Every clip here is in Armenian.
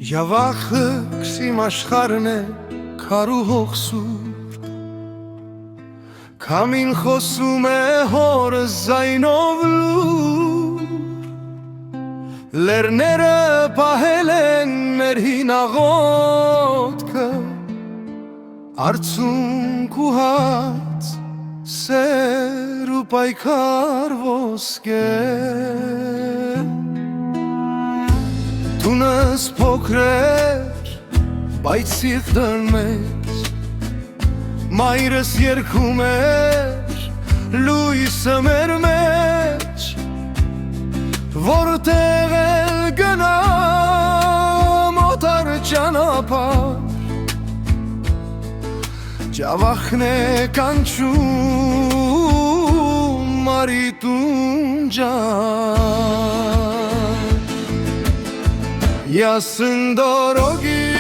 Javache ksim աշխարհն է քարու հողսուր Քամին խոսում է հորը զայնով լուր Լեռները պահել են մեր հին աղոթքը Արցունք ու հաց սեր ու պայքար ոսկե Տունս փոքր էր, բայց սիրտն մեծ Մայրս երգում էր, լույսը մեր մեջ Որտեղ էլ գնամ, օտար ճանապարհ Ջավախն է կանչում, մարիտուն ջան Я сын дороги,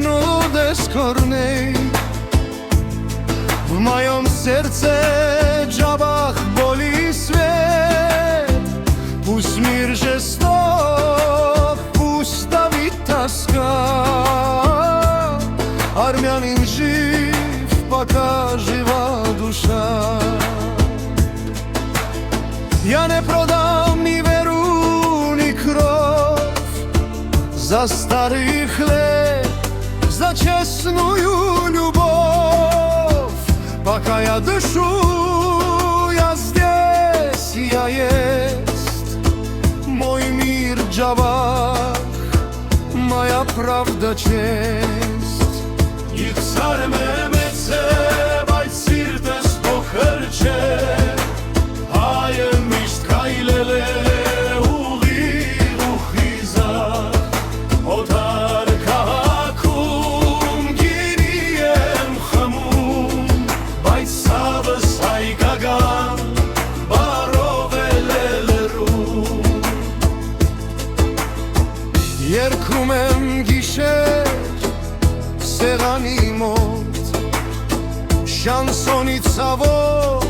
но дескорней В моем сердце джабах боли свет Пусть мир жесток, пусть давит тоска Армянин жив, пока жива душа Я не продам ни веру, ни кровь За старый хлеб, за честную любовь Пока я дышу, я здесь, я есть Мой мир Джавах, моя правда, честь Их царь мемеце, բայց սիրտս փոքր չէ Հայը միշտ քայլել է Երգում եմ գիշեր սեղանի մոտ Շանսոնի ցավով,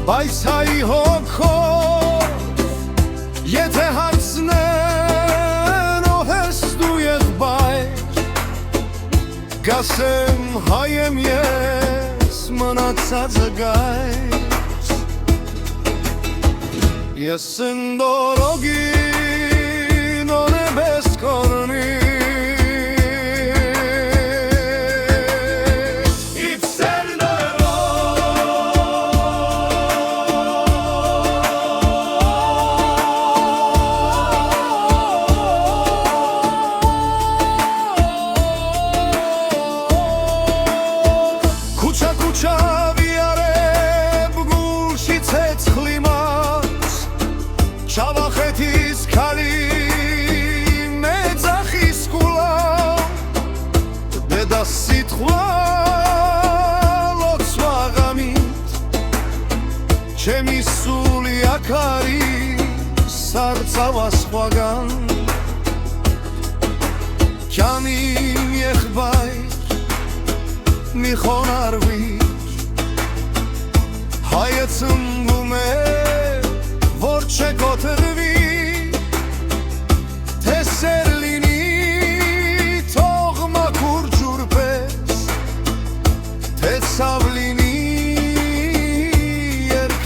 բայց հայի հոգով Եթե հարցնեն ով ես դու եղբայր Գասեմ հայ եմ ես մնացածը գայր Ես են դորոգի bez korni I pserne Kucha kucha viareb gulshitsets khlimats Chavakhetis khali Չեմի սուլի ակարի սարծավ ասպագան Կյանիմ եղբայր մի խոնարվիր Հայը ծնվում է որ չկոտրվի Թե սեր լինի թող մաքուր ջուր պես Թե ցավ լինի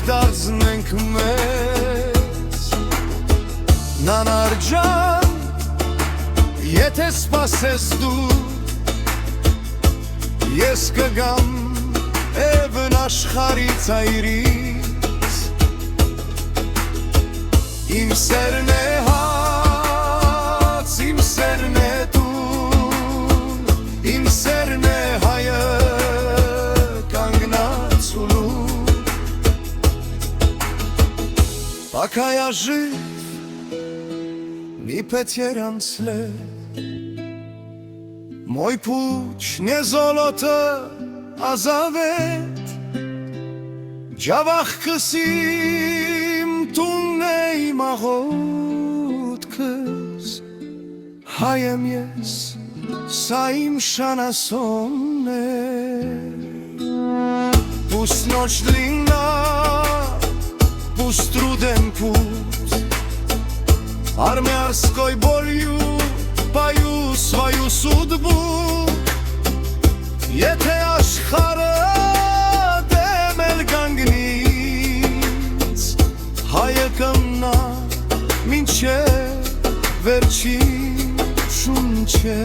Դարձնենք մեզ Նանար ջան, եթե սպասես դու Ես կգամ էվն աշխարի ծայրից Իմ սերն է հաց, իմ սերն է տուն Իմ սերն է հայը կանգնած ու լուր Пока я жив, մի պետք էր անցնել Moj puć nie zolote azavet Gjavach kësim tunej mahot kës Hajem jes sa im shanasone Pust noć длинна, pust trudен put Armiarskoj bolju paju svoju sudbu Եթե աշխարը դեմել գանգնից Հայը կմնա մինչև վերջին շունչը